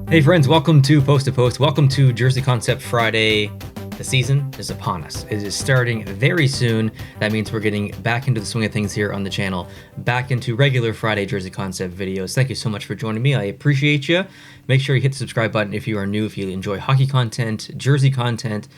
Hey friends, welcome to Post to Post. Welcome to Jersey Concept Friday. The season is upon us. It is starting very soon. That means we're getting back into the swing of things here on the channel, back into regular Friday Jersey Concept videos. Thank you so much for joining me. I appreciate you. Make sure you hit the subscribe button if you are new, if you enjoy hockey content, jersey content,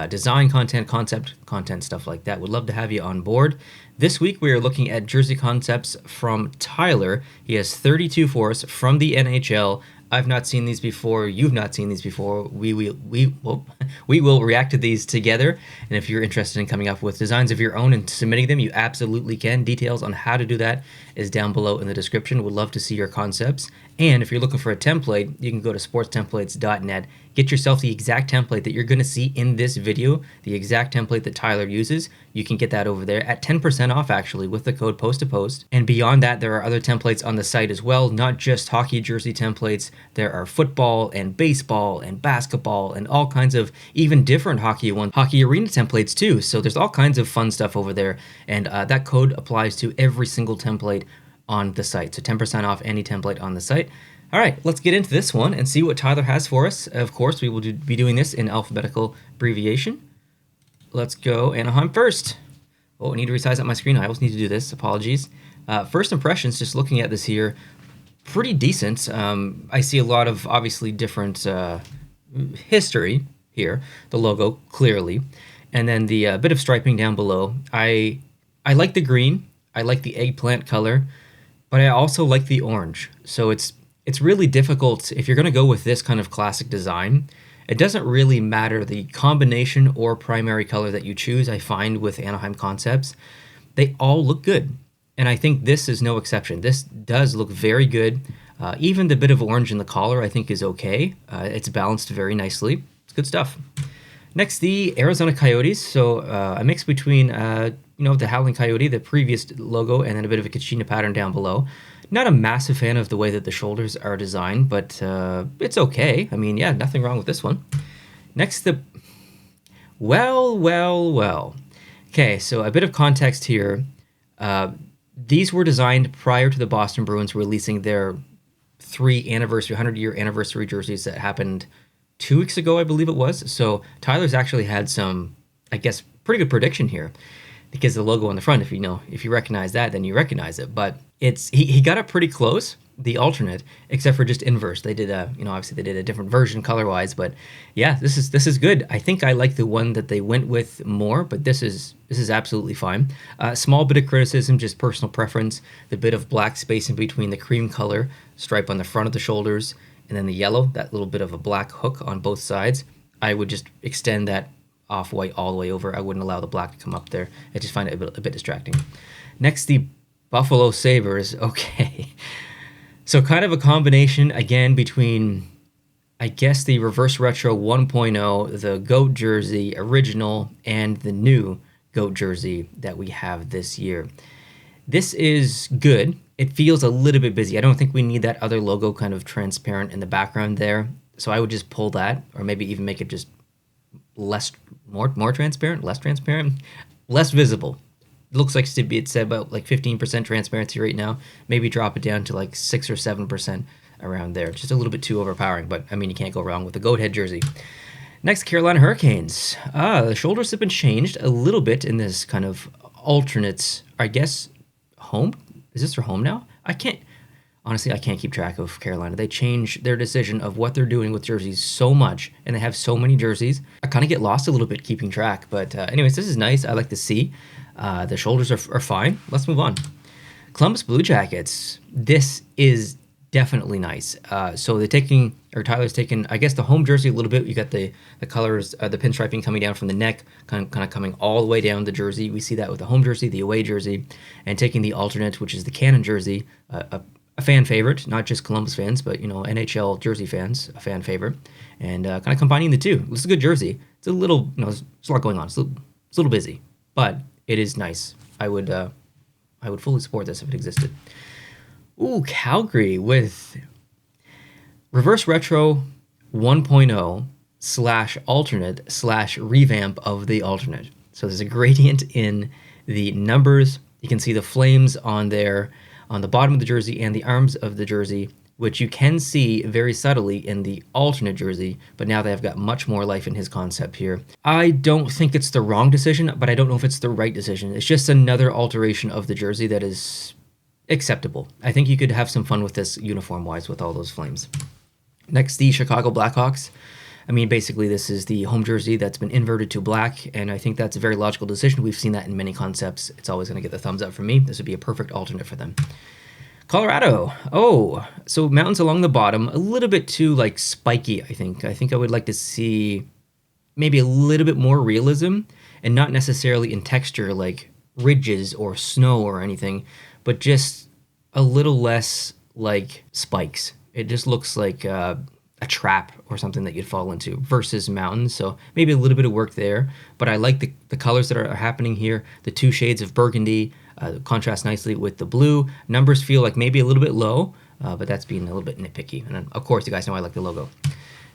design content, concept content, stuff like that. Would love to have you on board. This week we are looking at jersey concepts from Tyler. He has 32 for us from the NHL. I've not seen these before. You've not seen these before. We will react to these together. And if you're interested in coming up with designs of your own and submitting them, you absolutely can. Details on how to do that is down below in the description. Would love to see your concepts. And if you're looking for a template, you can go to sportstemplates.net. Get yourself the exact template that you're going to see in this video, the exact template that Tyler uses. You can get that over there at 10% off, actually, with the code POST2POST. And beyond that, there are other templates on the site as well, not just hockey jersey templates. There are football and baseball and basketball and all kinds of even different hockey arena templates too. So there's all kinds of fun stuff over there. And that code applies to every single template on the site. So 10% off any template on the site. All right, let's get into this one and see what Tyler has for us. Of course, we will be doing this in alphabetical abbreviation. Let's go Anaheim first. Oh, I need to resize up my screen. I always need to do this. Apologies. First impressions, just looking at this here, pretty decent. I see a lot of obviously different history here. The logo, clearly. And then the bit of striping down below. I like the green. I like the eggplant color. But I also like the orange. So it's really difficult if you're going to go with this kind of classic design. It doesn't really matter the combination or primary color that you choose. I find with Anaheim Concepts, they all look good. And I think this is no exception. This does look very good. Even the bit of orange in the collar I think is okay. It's balanced very nicely. It's good stuff. Next, the Arizona Coyotes. So a mix between the Howling Coyote, the previous logo, and then a bit of a Kachina pattern down below. Not a massive fan of the way that the shoulders are designed, but it's okay. I mean, yeah, nothing wrong with this one. Next, well. Okay, so a bit of context here. These were designed prior to the Boston Bruins releasing their 100-year anniversary jerseys that happened 2 weeks ago, I believe it was. So Tyler's actually had some, I guess, pretty good prediction here. Because the logo on the front, if you recognize that, then you recognize it. But he got it pretty close, the alternate, except for just inverse. They did obviously they did a different version color-wise, but yeah, this is good. I think I like the one that they went with more, but this is absolutely fine. Small bit of criticism, just personal preference. The bit of black space in between the cream color stripe on the front of the shoulders, and then the yellow, that little bit of a black hook on both sides. I would just extend that off-white all the way over. I wouldn't allow the black to come up there. I just find it a bit distracting. Next, the Buffalo Sabres. Okay. So kind of a combination, again, between, I guess, the Reverse Retro 1.0, the GOAT jersey original, and the new GOAT jersey that we have this year. This is good. It feels a little bit busy. I don't think we need that other logo kind of transparent in the background there. So I would just pull that, or maybe even make it just more transparent, less visible. It looks like it's about like 15% transparency right now. Maybe drop it down to like 6 or 7% around there. Just a little bit too overpowering, but I mean, you can't go wrong with the goat head jersey. Next, Carolina Hurricanes. The shoulders have been changed a little bit in this kind of alternate, I guess, home. Is this their home now? Honestly, I can't keep track of Carolina. They change their decision of what they're doing with jerseys so much, and they have so many jerseys. I kind of get lost a little bit keeping track. But anyways, this is nice. I like to see. The shoulders are fine. Let's move on. Columbus Blue Jackets. This is definitely nice. So Tyler's taking, I guess, the home jersey a little bit. You got the colors, the pinstriping coming down from the neck, kind of coming all the way down the jersey. We see that with the home jersey, the away jersey, and taking the alternate, which is the Cannon jersey, a fan favorite, not just Columbus fans, but NHL jersey fans, a fan favorite, and kind of combining the two. This is a good jersey. It's a little, there's a lot going on. It's a little busy, but it is nice. I would fully support this if it existed. Ooh, Calgary with Reverse Retro 1.0 / alternate / revamp of the alternate. So there's a gradient in the numbers. You can see the flames on the bottom of the jersey and the arms of the jersey which you can see very subtly in the alternate jersey, but now they've got much more life in his concept here. I don't think it's the wrong decision, but I don't know if it's the right decision. It's just another alteration of the jersey that is acceptable. I think you could have some fun with this uniform-wise with all those flames. Next, the Chicago Blackhawks. I mean, basically, this is the home jersey that's been inverted to black, and I think that's a very logical decision. We've seen that in many concepts. It's always going to get the thumbs up from me. This would be a perfect alternate for them. Colorado. Oh, so mountains along the bottom, a little bit too, like, spiky, I think. I think I would like to see maybe a little bit more realism, and not necessarily in texture, like ridges or snow or anything, but just a little less like spikes. It just looks like a trap or something that you'd fall into versus mountains. So maybe a little bit of work there, but I like the colors that are happening here. The two shades of burgundy contrast nicely with the blue. Numbers feel like maybe a little bit low, but that's being a little bit nitpicky. And then, of course, you guys know I like the logo.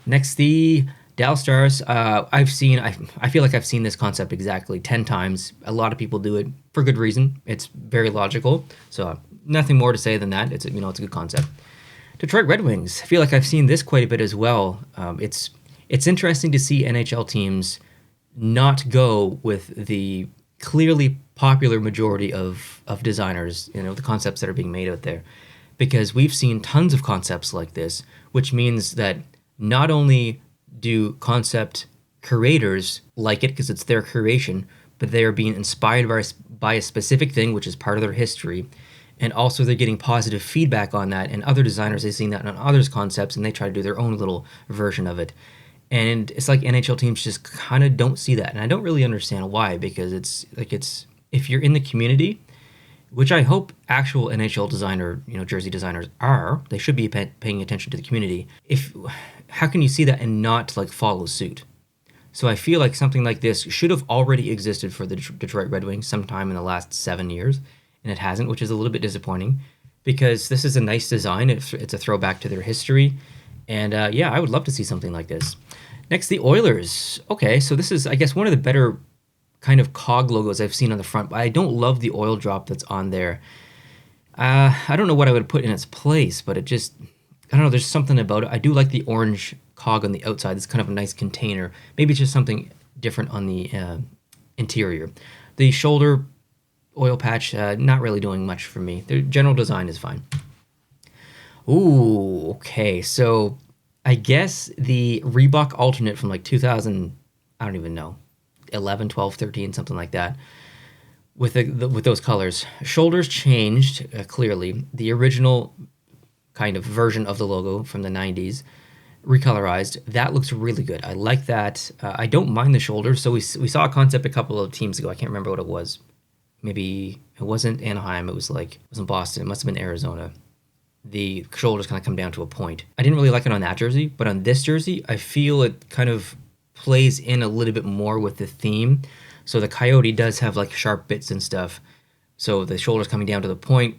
Next, the Dallas Stars. I feel like I've seen this concept exactly 10 times. A lot of people do it for good reason. It's very logical. So nothing more to say than that. It's a good concept. Detroit Red Wings. I feel like I've seen this quite a bit as well. It's interesting to see NHL teams not go with the clearly popular majority of designers, the concepts that are being made out there, because we've seen tons of concepts like this, which means that not only do concept creators like it because it's their creation, but they are being inspired by a specific thing, which is part of their history. And also they're getting positive feedback on that, and other designers, they've seen that on others' concepts, and they try to do their own little version of it. And it's like NHL teams just kind of don't see that. And I don't really understand why, because it's if you're in the community, which I hope actual NHL designer, jersey designers are, they should be paying attention to the community. How can you see that and not like follow suit? So I feel like something like this should have already existed for the Detroit Red Wings sometime in the last 7 years. And it hasn't, which is a little bit disappointing, because this is a nice design. It's a throwback to their history. And yeah, I would love to see something like this. Next, the Oilers. Okay, so this is, I guess, one of the better kind of cog logos I've seen on the front, but I don't love the oil drop that's on there. I don't know what I would put in its place, but it just, I don't know, there's something about it. I do like the orange cog on the outside. It's kind of a nice container. Maybe it's just something different on the interior. The shoulder oil patch, not really doing much for me. The general design is fine. Ooh, okay. So I guess the Reebok alternate from like 2000, I don't even know, 11, 12, 13, something like that, with with those colors. Shoulders changed, clearly. The original kind of version of the logo from the 90s, recolorized. That looks really good. I like that. I don't mind the shoulders. So we saw a concept a couple of teams ago. I can't remember what it was. Maybe it wasn't Anaheim. It wasn't Boston. It must have been Arizona. The shoulders kind of come down to a point. I didn't really like it on that jersey, but on this jersey, I feel it kind of plays in a little bit more with the theme. So the coyote does have like sharp bits and stuff. So the shoulders coming down to the point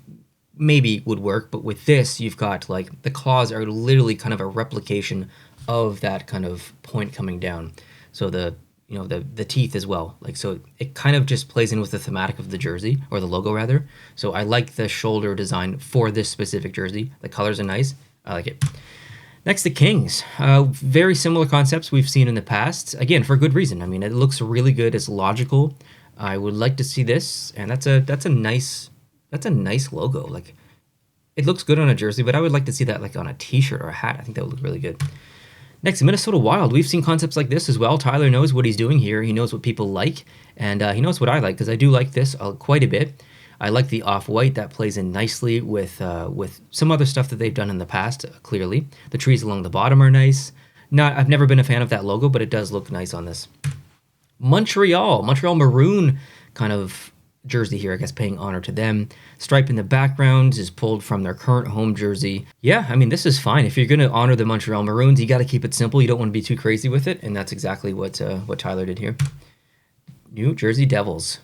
maybe would work, but with this, you've got like the claws are literally kind of a replication of that kind of point coming down. So the teeth as well. Like, so it kind of just plays in with the thematic of the jersey, or the logo rather. So I like the shoulder design for this specific jersey. The colors are nice. I like it. Next, the Kings. Very similar concepts we've seen in the past. Again, for good reason. I mean, it looks really good. It's logical. I would like to see this, and that's a nice logo. Like, it looks good on a jersey, but I would like to see that like on a T-shirt or a hat. I think that would look really good. Next, Minnesota Wild. We've seen concepts like this as well. Tyler knows what he's doing here. He knows what people like, and he knows what I like, because I do like this quite a bit. I like the off-white. That plays in nicely with some other stuff that they've done in the past, clearly. The trees along the bottom are nice. I've never been a fan of that logo, but it does look nice on this. Montreal maroon kind of jersey here, I guess, paying honor to them. Stripe in the background is pulled from their current home jersey. Yeah, I mean, this is fine. If you're going to honor the Montreal Maroons, you got to keep it simple. You don't want to be too crazy with it, and that's exactly what Tyler did here. New Jersey Devils.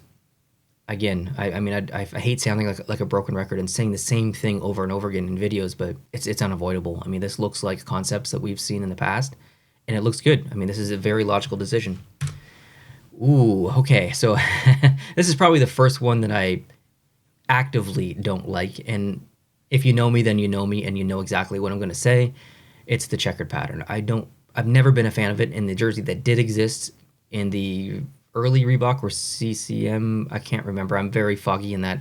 Again, I hate sounding like a broken record and saying the same thing over and over again in videos, but it's unavoidable. I mean, this looks like concepts that we've seen in the past, and it looks good. I mean, this is a very logical decision. Ooh, okay, so this is probably the first one that I actively don't like, and If you know me, then you know me, and you know exactly what I'm going to say. It's the checkered pattern. I've never been a fan of it in the jersey that did exist in the early Reebok or CCM. I can't remember. I'm very foggy in that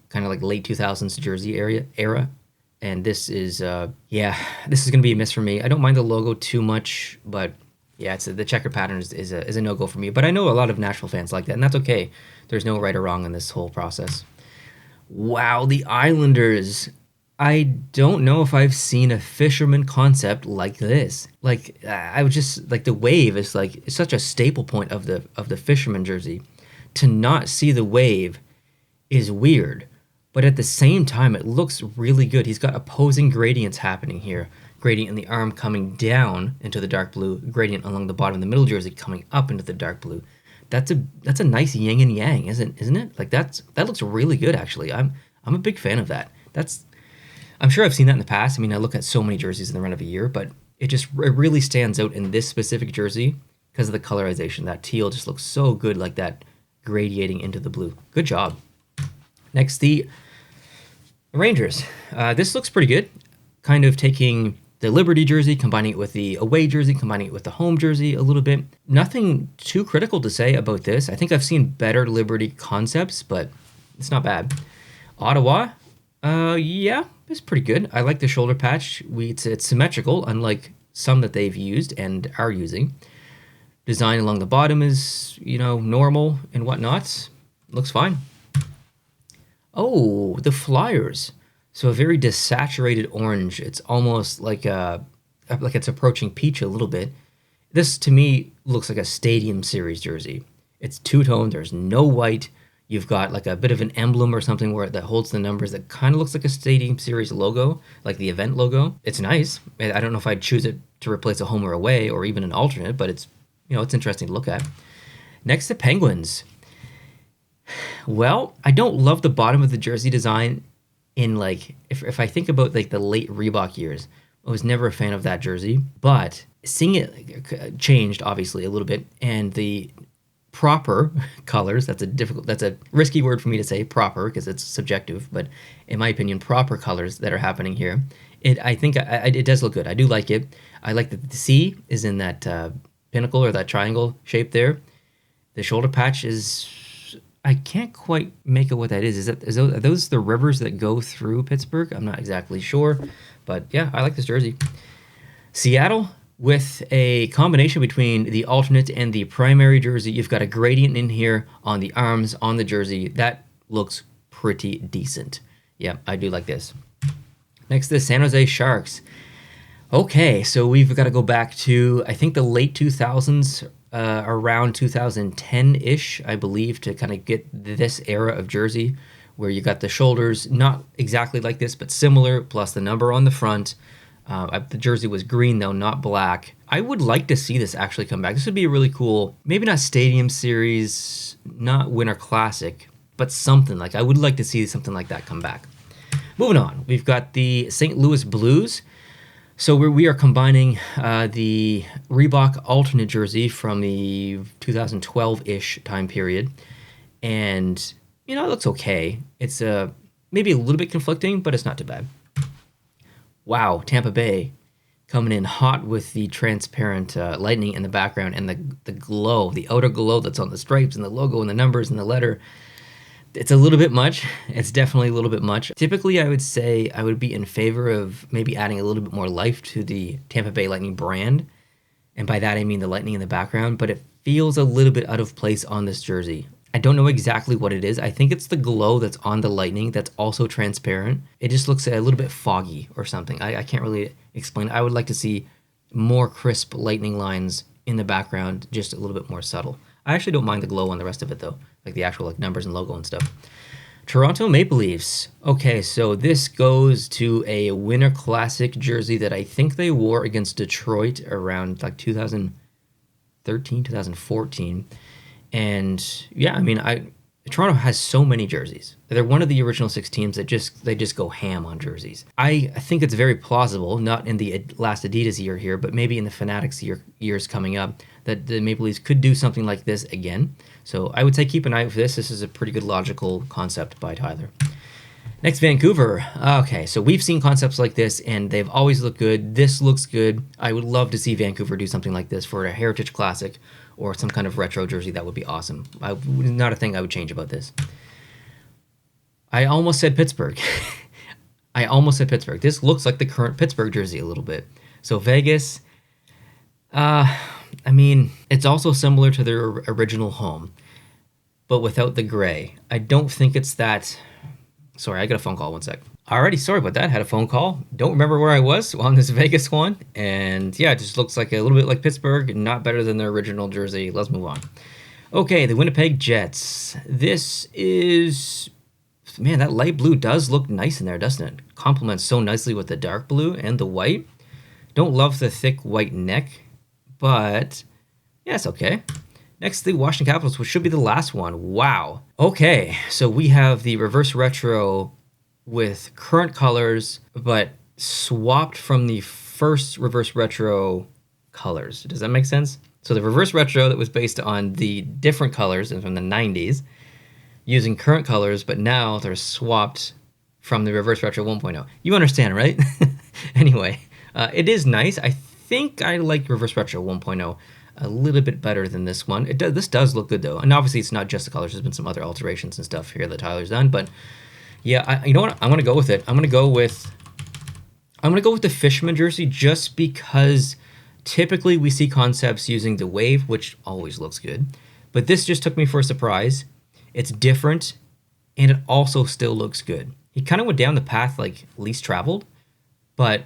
kind of like late 2000s jersey era. And this is, this is going to be a miss for me. I don't mind the logo too much, but yeah, the checker pattern is a no-go for me. But I know a lot of Nashville fans like that, and that's okay. There's no right or wrong in this whole process. Wow, the Islanders. I don't know if I've seen a fisherman concept like this. Like I was just like the wave is like it's such a staple point of the fisherman jersey. To not see the wave is weird, but at the same time it looks really good. He's got opposing gradients happening here. Gradient in the arm coming down into the dark blue, gradient along the bottom of the middle jersey coming up into the dark blue. That's a nice yin and yang, isn't it? Like that looks really good actually. I'm a big fan of that. I'm sure I've seen that in the past. I mean, I look at so many jerseys in the run of a year, but it really stands out in this specific jersey because of the colorization. That teal just looks so good, like that gradiating into the blue. Good job. Next, the Rangers. This looks pretty good. Kind of taking the Liberty jersey, combining it with the away jersey, combining it with the home jersey a little bit. Nothing too critical to say about this. I think I've seen better Liberty concepts, but it's not bad. Ottawa. Yeah, it's pretty good. I like the shoulder patch. It's symmetrical, unlike some that they've used and are using. Design along the bottom is, normal and whatnot. Looks fine. Oh, the Flyers. So a very desaturated orange. It's almost like it's approaching peach a little bit. This, to me, looks like a Stadium Series jersey. It's two-tone. There's no white. You've got like a bit of an emblem or something that holds the numbers that kind of looks like a Stadium Series logo, like the event logo. It's nice. I don't know if I'd choose it to replace a home or away or even an alternate, but it's interesting to look at. Next, the Penguins. Well, I don't love the bottom of the jersey design in if I think about like the late Reebok years. I was never a fan of that jersey, but seeing it changed obviously a little bit, and the proper colors, that's a risky word for me to say, proper, because it's subjective, but in my opinion, proper colors that are happening here, I think it does look good. I do like it. I like that the C is in that pinnacle or that triangle shape there. The shoulder patch is, I can't quite make out what that is. Are those the rivers that go through Pittsburgh? I'm not exactly sure, but yeah, I like this jersey. Seattle, with a combination between the alternate and the primary jersey, you've got a gradient in here on the arms, on the jersey. That looks pretty decent. Yeah, I do like this. Next, the San Jose Sharks. Okay, so we've got to go back to, I think, the late 2000s, around 2010-ish, I believe, to kind of get this era of jersey where you got the shoulders, not exactly like this, but similar, plus the number on the front. The jersey was green, though, not black. I would like to see this actually come back. This would be a really cool, maybe not Stadium Series, not Winter Classic, but something like, I would like to see something like that come back. Moving on, we've got the St. Louis Blues. So we are combining the Reebok alternate jersey from the 2012-ish time period. And, it looks okay. It's maybe a little bit conflicting, but it's not too bad. Wow, Tampa Bay coming in hot with the transparent lightning in the background and the glow, the outer glow that's on the stripes and the logo and the numbers and the letter. It's a little bit much. It's definitely a little bit much. Typically, I would say I would be in favor of maybe adding a little bit more life to the Tampa Bay Lightning brand. And by that, I mean the lightning in the background, but it feels a little bit out of place on this jersey. I don't know exactly what it is. I think it's the glow that's on the lightning that's also transparent. It just looks a little bit foggy or something. I can't really explain. I would like to see more crisp lightning lines in the background, just a little bit more subtle. I actually don't mind the glow on the rest of it, though, like the actual numbers and logo and stuff. Toronto Maple Leafs. Okay, so this goes to a Winter Classic jersey that I think they wore against Detroit around 2013, 2014. And yeah, I mean, Toronto has so many jerseys. They're one of the original 6 teams that they just go ham on jerseys. I think it's very plausible, not in the last Adidas year here, but maybe in the Fanatics years coming up, that the Maple Leafs could do something like this again. So I would say keep an eye out for this. This is a pretty good logical concept by Tyler. Next, Vancouver. Okay, so we've seen concepts like this and they've always looked good. This looks good. I would love to see Vancouver do something like this for a Heritage Classic or some kind of retro jersey. That would be awesome. Not a thing I would change about this. I almost said Pittsburgh. I almost said Pittsburgh. This looks like the current Pittsburgh jersey a little bit. So Vegas, I mean, it's also similar to their original home, but without the gray. I don't think it's that... Sorry, I got a phone call, one sec. Alrighty, sorry about that. Had a phone call. Don't remember where I was on this Vegas one. And yeah, it just looks like a little bit like Pittsburgh, not better than their original jersey. Let's move on. Okay, the Winnipeg Jets. This is... Man, that light blue does look nice in there, doesn't it? Complements so nicely with the dark blue and the white. Don't love the thick white neck, but yeah, it's okay. Next, the Washington Capitals, which should be the last one. Wow. Okay, so we have the reverse retro with current colors, but swapped from the first reverse retro colors. Does that make sense? So the reverse retro that was based on the different colors and from the 90s, using current colors, but now they're swapped from the reverse retro 1.0. You understand, right? Anyway, it is nice. I think I like reverse retro 1.0 a little bit better than this one. This does look good though, and obviously it's not just the colors. There's been some other alterations and stuff here that Tyler's done, but yeah, you know what? I'm gonna go with it. I'm gonna go with the Fisherman jersey just because typically we see concepts using the wave, which always looks good, but this just took me for a surprise. It's different, and it also still looks good. He kind of went down the path like least traveled, but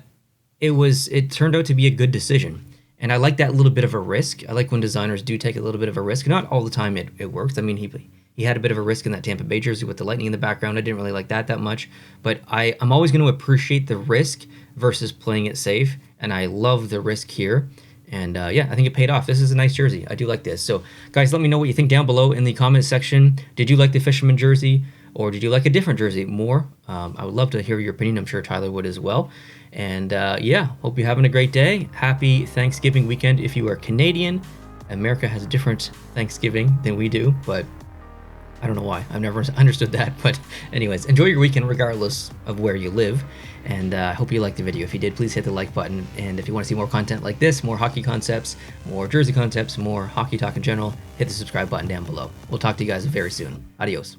it turned out to be a good decision. And I like that little bit of a risk. I like when designers do take a little bit of a risk. Not all the time it works. I mean, he had a bit of a risk in that Tampa Bay jersey with the lightning in the background. I didn't really like that much. But I'm always going to appreciate the risk versus playing it safe. And I love the risk here. And yeah, I think it paid off. This is a nice jersey. I do like this. So guys, let me know what you think down below in the comment section. Did you like the Fisherman jersey? Or did you like a different jersey more? I would love to hear your opinion. I'm sure Tyler would as well. And yeah, hope you're having a great day. Happy Thanksgiving weekend if you are Canadian. America has a different Thanksgiving than we do, but I don't know why. I've never understood that. But anyways, enjoy your weekend regardless of where you live. And I hope you liked the video. If you did, please hit the like button. And if you want to see more content like this, more hockey concepts, more jersey concepts, more hockey talk in general, hit the subscribe button down below. We'll talk to you guys very soon. Adios.